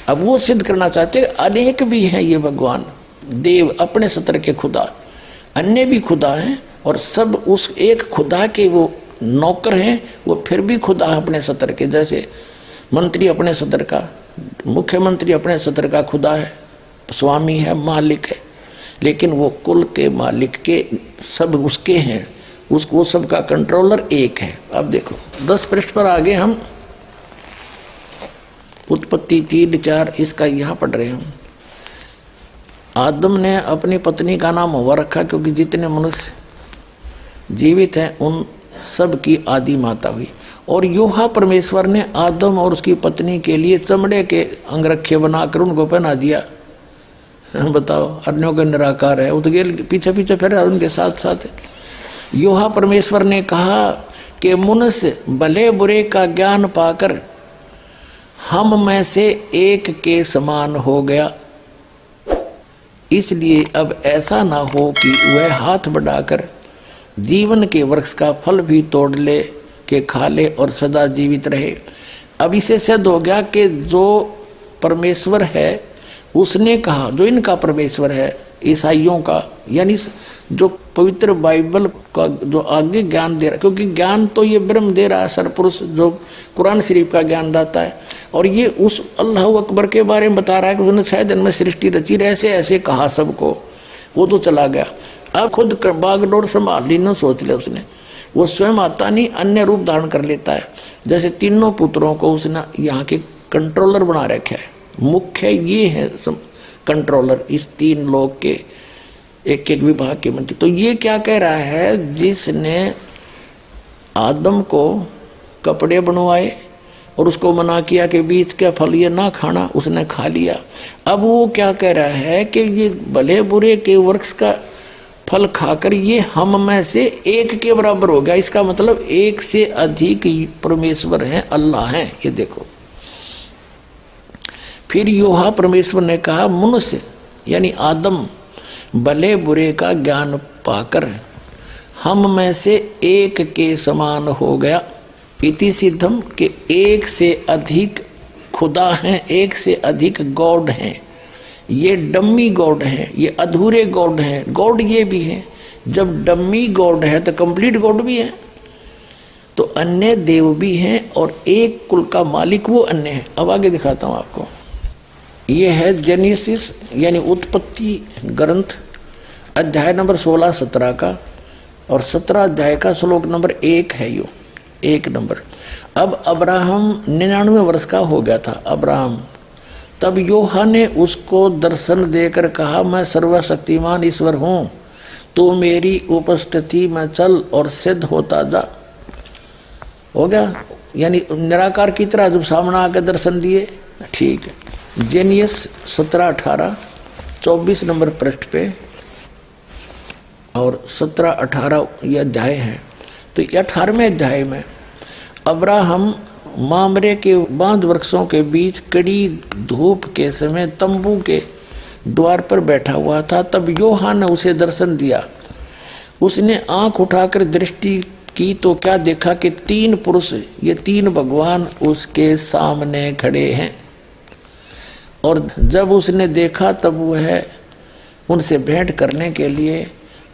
अब वो सिद्ध करना चाहते अनेक भी हैं ये भगवान देव, अपने सतर के खुदा, अन्य भी खुदा हैं और सब उस एक खुदा के वो नौकर हैं। वो फिर भी खुदा अपने सतर के, जैसे मंत्री अपने सतर का, मुख्यमंत्री अपने सतर का खुदा है, स्वामी है, मालिक है, लेकिन वो कुल के मालिक के सब उसके हैं, उसको सबका कंट्रोलर एक है। अब देखो 10 पृष्ठ पर आगे हम उत्पत्ति 3-4 इसका यहाँ पढ़ रहे हैं। आदम ने अपनी पत्नी का नाम हवा रखा क्योंकि जितने मनुष्य जीवित हैं उन सब की आदि माता हुई। और योहा परमेश्वर ने आदम और उसकी पत्नी के लिए चमड़े के अंगरखे बनाकर उनको पहना दिया। बताओ, अन्यों का निराकार है, उतगेल पीछे पीछे फिर उनके साथ साथ। योहा परमेश्वर ने कहा कि मनुष्य भले बुरे का ज्ञान पाकर हम में से एक के समान हो गया, इसलिए अब ऐसा ना हो कि वह हाथ बढ़ाकर जीवन के वृक्ष का फल भी तोड़ ले के खा ले और सदा जीवित रहे। अब इसे सिद्ध हो गया कि जो परमेश्वर है उसने कहा, जो इनका परमेश्वर है ईसाइयों का, यानी जो पवित्र बाइबल का जो आगे ज्ञान दे रहा, क्योंकि ज्ञान तो ये ब्रह्म दे रहा है, सरपुरुष जो कुरान शरीफ का ज्ञान दाता है, और ये उस अल्लाह अकबर के बारे में बता रहा है कि उसने शायद इनमें सृष्टि रची, ऐसे ऐसे कहा सबको, वो तो चला गया। अब खुद बागडोर संभाल ली ना, सोच ले उसने, वो स्वयं आता नहीं, अन्य रूप धारण कर लेता है। जैसे तीनों पुत्रों को उसने यहाँ के कंट्रोलर बना रखा है, मुख्य ये है कंट्रोलर इस 3 लोग के, एक एक विभाग के मंत्री। तो ये क्या कह रहा है, जिसने आदम को कपड़े बनवाए और उसको मना किया कि बीज का फल ये ना खाना, उसने खा लिया। अब वो क्या कह रहा है कि ये भले बुरे के वृक्ष का फल खाकर ये हम में से एक के बराबर हो गया। इसका मतलब एक से अधिक परमेश्वर हैं, अल्लाह हैं। ये देखो, फिर योहा परमेश्वर ने कहा मनुष्य यानी आदम भले बुरे का ज्ञान पाकर हम में से एक के समान हो गया। इति सिद्धम के एक से अधिक खुदा हैं, एक से अधिक गॉड हैं। ये डम्मी गॉड हैं, ये अधूरे गॉड हैं, गॉड ये भी हैं। जब डम्मी गॉड है तो कंप्लीट गॉड भी है, तो अन्य देव भी हैं और एक कुल का मालिक वो अन्य है। अब आगे दिखाता हूँ आपको। ये है जेनेसिस यानी उत्पत्ति ग्रंथ, अध्याय नंबर 16-17 का, और 17 अध्याय का श्लोक नंबर 1 है यो, 1 नंबर। अब अब्राहम 99 वर्ष का हो गया था अब्राहम। तब योहा ने उसको दर्शन देकर कहा, मैं सर्वशक्तिमान ईश्वर हूँ, तो मेरी उपस्थिति में चल और सिद्ध होता जा। हो गया, यानी निराकार की तरह जब सामने आकर दर्शन दिए। ठीक है, जेनियस 17-18 24 नंबर पृष्ठ पे और 17-18 ये अध्याय हैं। तो 18वें अध्याय में अब्राहम मामरे के बांध वृक्षों के बीच कड़ी धूप के समय तंबू के द्वार पर बैठा हुआ था। तब योहा ने उसे दर्शन दिया। उसने आंख उठाकर दृष्टि की तो क्या देखा कि 3 पुरुष, ये 3 भगवान उसके सामने खड़े हैं। और जब उसने देखा तब वह उनसे भेंट करने के लिए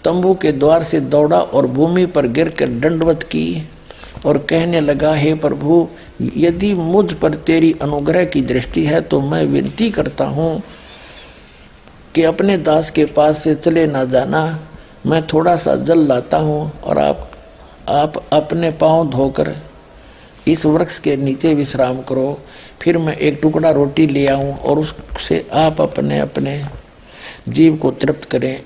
तंबू के द्वार से दौड़ा और भूमि पर गिरकर दंडवत की और कहने लगा, हे प्रभु, यदि मुझ पर तेरी अनुग्रह की दृष्टि है तो मैं विनती करता हूँ कि अपने दास के पास से चले ना जाना। मैं थोड़ा सा जल लाता हूँ और आप अपने पाँव धोकर इस वृक्ष के नीचे विश्राम करो। फिर मैं एक टुकड़ा रोटी ले आऊँ और उससे आप अपने अपने जीव को तृप्त करें,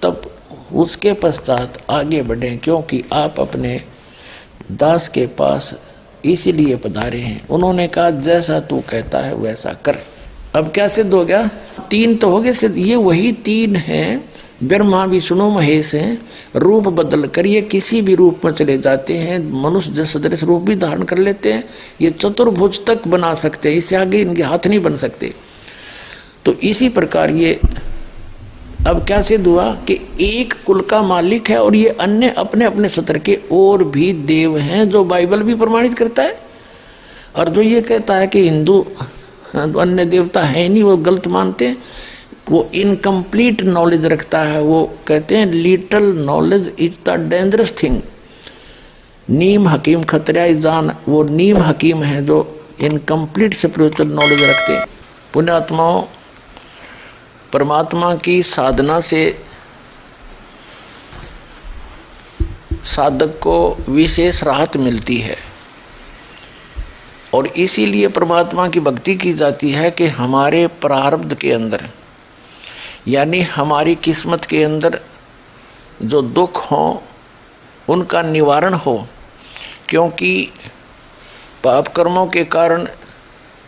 तब उसके पश्चात आगे बढ़ें, क्योंकि आप अपने दास के पास इसीलिए पधारे हैं। उन्होंने कहा, जैसा तू कहता है वैसा कर। अब क्या सिद्ध हो गया? 3 तो हो गए सिद्ध। ये वही 3 हैं, ब्रह्मा विष्णु महेश हैं। रूप बदल कर ये किसी भी रूप में चले जाते हैं, मनुष्य सदृश रूप भी धारण कर लेते हैं। ये चतुर्भुज तक बना सकते हैं, इससे आगे इनके हाथ नहीं बन सकते। तो इसी प्रकार ये अब क्या सिद्ध हुआ कि एक कुल का मालिक है और ये अन्य अपने अपने सत्र के और भी देव हैं, जो बाइबल भी प्रमाणित करता है। और जो ये कहता है कि हिंदू अन्य देवता है नहीं, वो गलत मानते हैं, वो इनकम्प्लीट नॉलेज रखता है। वो कहते हैं little knowledge is the dangerous thing. नीम हकीम खतरा जान, वो नीम हकीम है जो इनकम्प्लीट स्पिरिचुअल नॉलेज रखते हैं। पुण्यात्माओं, परमात्मा की साधना से साधक को विशेष राहत मिलती है और इसीलिए परमात्मा की भक्ति की जाती है कि हमारे प्रारब्ध के अंदर, यानी हमारी किस्मत के अंदर जो दुख हों उनका निवारण हो। क्योंकि पाप कर्मों के कारण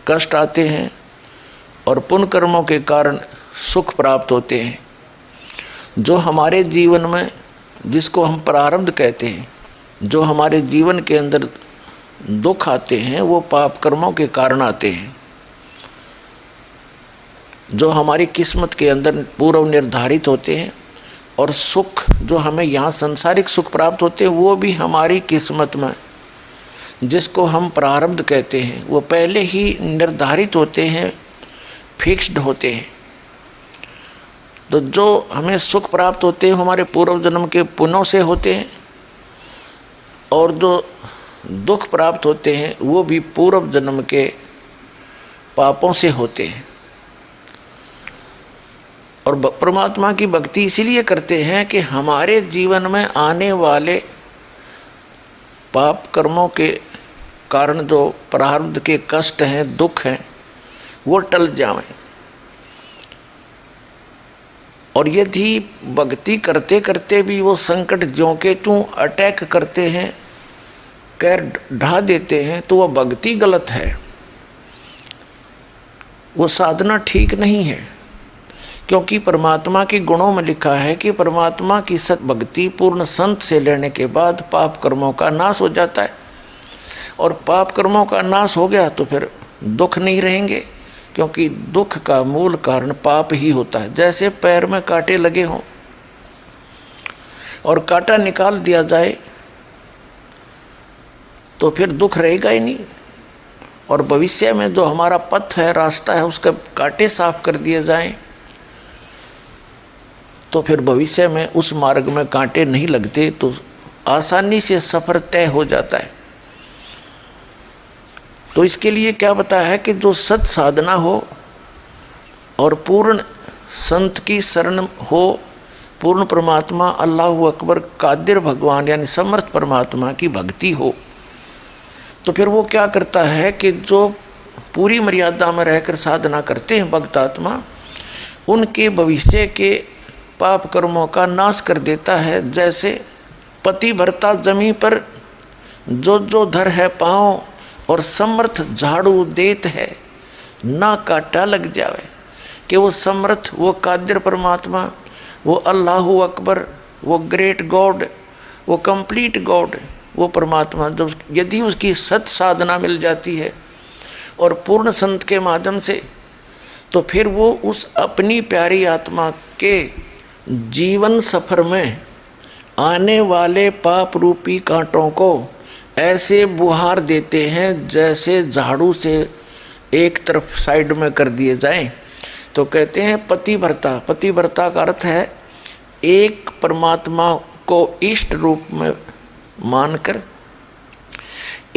कष्ट आते हैं और पुण्य कर्मों के कारण सुख प्राप्त होते हैं। जो हमारे जीवन में, जिसको हम प्रारब्ध कहते हैं, जो हमारे जीवन के अंदर दुख आते हैं वो पाप कर्मों के कारण आते हैं। जो हमारी किस्मत के अंदर पूर्व निर्धारित होते हैं और सुख जो हमें यहाँ सांसारिक सुख प्राप्त होते हैं वो भी हमारी किस्मत में, जिसको हम प्रारब्ध कहते हैं, वो पहले ही निर्धारित होते हैं, फिक्स्ड होते हैं। तो जो हमें सुख प्राप्त होते हैं हमारे पूर्व जन्म के पुण्यों से होते हैं और जो दुख प्राप्त होते हैं वो भी पूर्व जन्म के पापों से होते हैं। और परमात्मा की भक्ति इसीलिए करते हैं कि हमारे जीवन में आने वाले पाप कर्मों के कारण जो प्रारब्ध के कष्ट हैं, दुख हैं, वो टल जाएं। और यदि भक्ति करते करते भी वो संकट ज्यों के त्यों अटैक करते हैं, कैर ढा देते हैं, तो वह भक्ति गलत है, वो साधना ठीक नहीं है। क्योंकि परमात्मा के गुणों में लिखा है कि परमात्मा की सत भक्ति पूर्ण संत से लेने के बाद पाप कर्मों का नाश हो जाता है। और पाप कर्मों का नाश हो गया तो फिर दुख नहीं रहेंगे, क्योंकि दुख का मूल कारण पाप ही होता है। जैसे पैर में कांटे लगे हों और कांटा निकाल दिया जाए तो फिर दुख रहेगा ही नहीं। और भविष्य में जो हमारा पथ है, रास्ता है, उसके कांटे साफ कर दिए जाएं तो फिर भविष्य में उस मार्ग में कांटे नहीं लगते, तो आसानी से सफ़र तय हो जाता है। तो इसके लिए क्या बताया है कि जो सत साधना हो और पूर्ण संत की शरण हो, पूर्ण परमात्मा अल्लाह अकबर कादिर भगवान यानी समर्थ परमात्मा की भक्ति हो, तो फिर वो क्या करता है कि जो पूरी मर्यादा में रहकर साधना करते हैं भक्तात्मा, उनके भविष्य के पाप कर्मों का नाश कर देता है। जैसे पति भरता जमी पर जो जो धर है पाँव और समर्थ झाड़ू देत है, ना काटा लग जावे। कि वो समर्थ, वो कादिर परमात्मा, वो अल्लाह अकबर, वो ग्रेट गॉड, वो कंप्लीट गॉड, वो परमात्मा जब यदि उसकी सत साधना मिल जाती है और पूर्ण संत के माध्यम से, तो फिर वो उस अपनी प्यारी आत्मा के जीवन सफर में आने वाले पाप रूपी कांटों को ऐसे बुहार देते हैं जैसे झाड़ू से एक तरफ साइड में कर दिए जाएं। तो कहते हैं पति भरता। पति भरता का अर्थ है एक परमात्मा को इष्ट रूप में मानकर,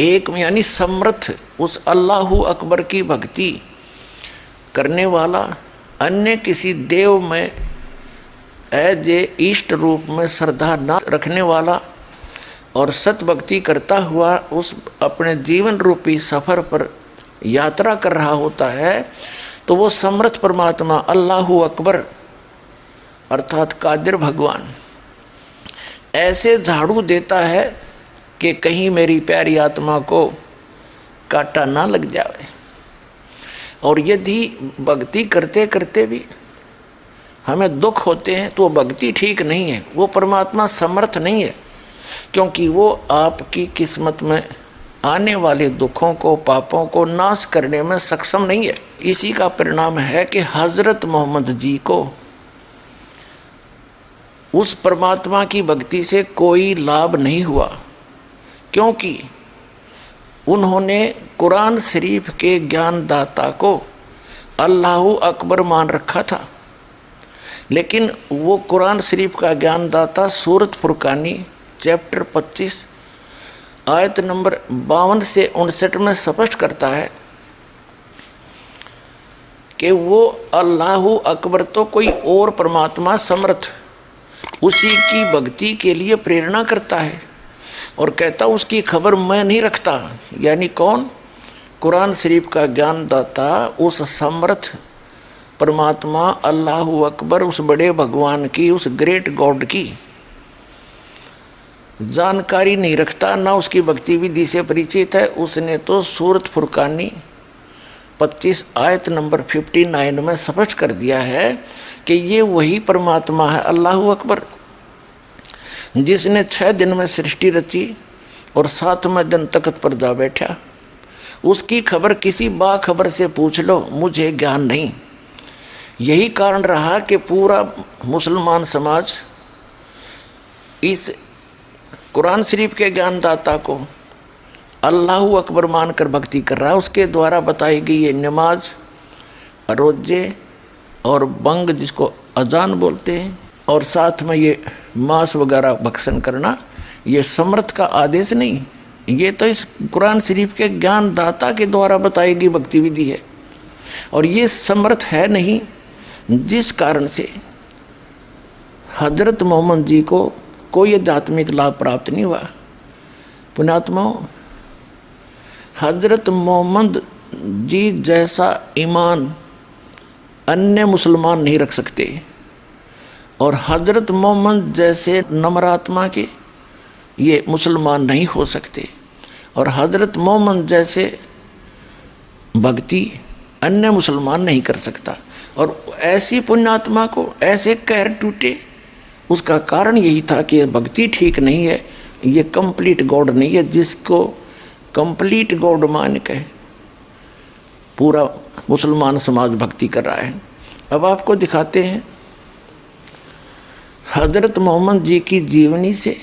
एक यानी समर्थ उस अल्लाह अकबर की भक्ति करने वाला, अन्य किसी देव में एज ए इष्ट रूप में श्रद्धा न रखने वाला और सत भक्ति करता हुआ उस अपने जीवन रूपी सफ़र पर यात्रा कर रहा होता है, तो वो समर्थ परमात्मा अल्लाह अकबर अर्थात कादिर भगवान ऐसे झाड़ू देता है कि कहीं मेरी प्यारी आत्मा को कांटा ना लग जाए। और यदि भक्ति करते करते भी हमें दुख होते हैं तो भक्ति ठीक नहीं है, वो परमात्मा समर्थ नहीं है, क्योंकि वो आपकी किस्मत में आने वाले दुखों को, पापों को नाश करने में सक्षम नहीं है। इसी का परिणाम है कि हजरत मोहम्मद जी को उस परमात्मा की भक्ति से कोई लाभ नहीं हुआ, क्योंकि उन्होंने कुरान शरीफ के ज्ञानदाता को अल्लाहु अकबर मान रखा था। लेकिन वो कुरान शरीफ का ज्ञानदाता सूरत फुरकानी चैप्टर 25 आयत नंबर 52 से 59 में स्पष्ट करता है कि वो अल्लाहु अकबर तो कोई और परमात्मा समर्थ उसी की भक्ति के लिए प्रेरणा करता है और कहता उसकी खबर मैं नहीं रखता। यानी कौन? कुरान शरीफ का ज्ञानदाता उस समर्थ परमात्मा अल्लाहु अकबर, उस बड़े भगवान की, उस ग्रेट गॉड की जानकारी नहीं रखता, ना उसकी भक्ति विधि से परिचित है। उसने तो सूरत फुरकानी 25 आयत नंबर 59 में स्पष्ट कर दिया है कि ये वही परमात्मा है अल्लाहु अकबर, जिसने 6 दिन में सृष्टि रची और 7वें दिन तख्त पर जा बैठा। उसकी खबर किसी बाखबर से पूछ लो, मुझे ज्ञान नहीं। यही कारण रहा कि पूरा मुसलमान समाज इस कुरान शरीफ के ज्ञानदाता को अल्लाहु अकबर मानकर भक्ति कर रहा है। उसके द्वारा बताई गई ये नमाज, रोजे और बंग जिसको अजान बोलते हैं, और साथ में ये मांस वगैरह भक्षण करना, ये समर्थ का आदेश नहीं, ये तो इस कुरान शरीफ के ज्ञानदाता के द्वारा बताई गई भक्ति विधि है। और ये समर्थ है नहीं, जिस कारण से हजरत मोहम्मद जी को कोई आध्यात्मिक लाभ प्राप्त नहीं हुआ। पुण्यात्माओं, हजरत मोहम्मद जी जैसा ईमान अन्य मुसलमान नहीं रख सकते, और हजरत मोहम्मद जैसे नम्रात्मा के ये मुसलमान नहीं हो सकते, और हजरत मोहम्मद जैसे भक्ति अन्य मुसलमान नहीं कर सकता। और ऐसी पुण्यात्मा को ऐसे कहर टूटे, उसका कारण यही था कि ये भक्ति ठीक नहीं है, ये कंप्लीट गॉड नहीं है, जिसको कंप्लीट गॉड मान के पूरा मुसलमान समाज भक्ति कर रहा है। अब आपको दिखाते हैं हजरत मोहम्मद जी की जीवनी से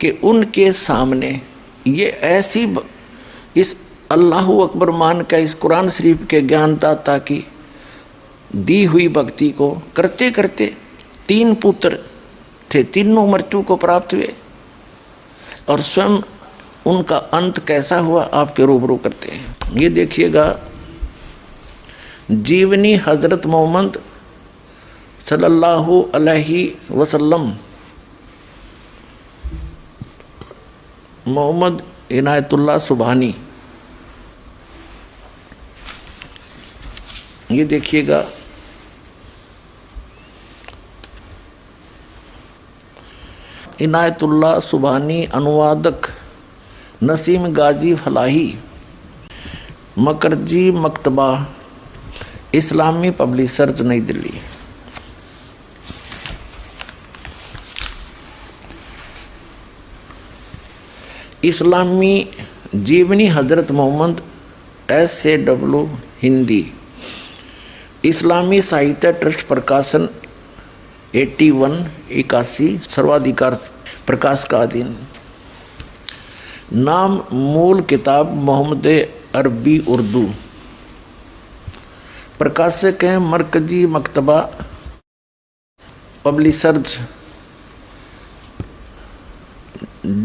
कि उनके सामने ये ऐसी इस अल्लाहु अकबर मान का, इस कुरान शरीफ के ज्ञानदाता की दी हुई भक्ति को करते करते 3 पुत्र थे, तीनों मृत्यु को प्राप्त हुए, और स्वयं उनका अंत कैसा हुआ आपके रूबरू करते हैं। ये देखिएगा जीवनी हजरत मोहम्मद सल्लल्लाहु अलैहि वसल्लम, मोहम्मद इनायतुल्लाह सुबहानी। ये देखिएगा इनायतुल्लाह सुबहानी, अनुवादक नसीम गाजी फलाही, मकरजी मकतबा, इस्लामी पब्लिशर्स, नई दिल्ली। इस्लामी जीवनी हजरत मोहम्मद, SAW हिंदी, इस्लामी साहित्य ट्रस्ट प्रकाशन 81 सर्वाधिकार प्रकाश का अधीन। नाम मूल किताब मोहम्मद अरबी उर्दू, प्रकाशक हैं मरकजी मकतबा पब्लिशर्स,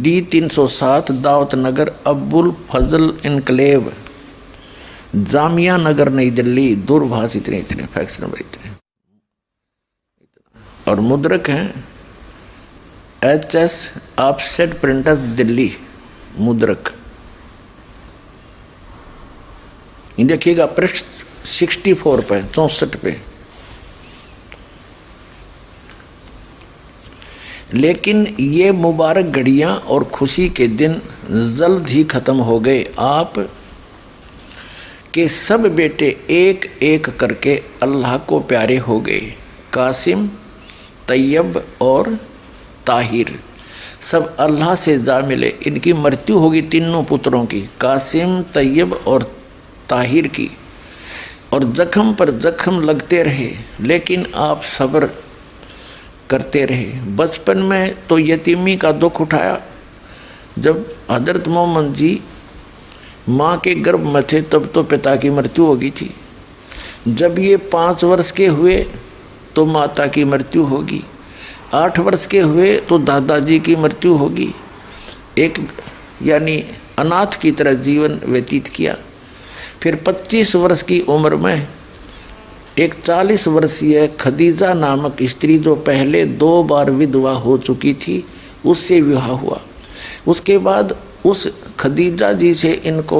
D307 दावत नगर, अब्बुल फजल इनकलेव, जामिया नगर, नई दिल्ली। दूरभाष इतने फैक्स नंबर इतने। और मुद्रक हैं HS ऑफसेट प्रिंटर्स दिल्ली, मुद्रक। ये देखिएगा पृष्ठ 64 पे, 64 पे। लेकिन ये मुबारक घड़ियाँ और खुशी के दिन जल्द ही ख़त्म हो गए। आप के सब बेटे एक एक करके अल्लाह को प्यारे हो गए। कासिम, तैयब और ताहिर सब अल्लाह से जा मिले। इनकी मृत्यु होगी तीनों पुत्रों की, कासिम, तैयब और ताहिर की। और जख्म पर जख्म लगते रहे, लेकिन आप सब्र करते रहे। बचपन में तो यतीमी का दुख उठाया। जब हजरत मोहम्मद जी माँ के गर्भ में थे तब तो पिता की मृत्यु हो गई थी। जब ये 5 वर्ष के हुए तो माता की मृत्यु होगी। 8 वर्ष के हुए तो दादाजी की मृत्यु होगी। एक यानी अनाथ की तरह जीवन व्यतीत किया। फिर 25 वर्ष की उम्र में एक 40 वर्षीय खदीजा नामक स्त्री, जो पहले 2 बार विधवा हो चुकी थी, उससे विवाह हुआ। उसके बाद उस खदीजा जी से इनको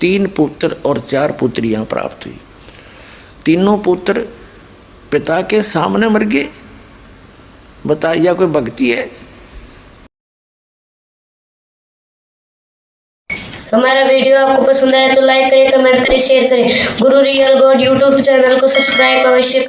3 पुत्र और 4 पुत्रियां प्राप्त हुई। तीनों पुत्र पिता के सामने मर गए। बताइए कोई भक्ति है? हमारा वीडियो आपको पसंद आया तो लाइक करें, कमेंट करें, शेयर करें। गुरु रियल गॉड यूट्यूब चैनल को सब्सक्राइब अवश्य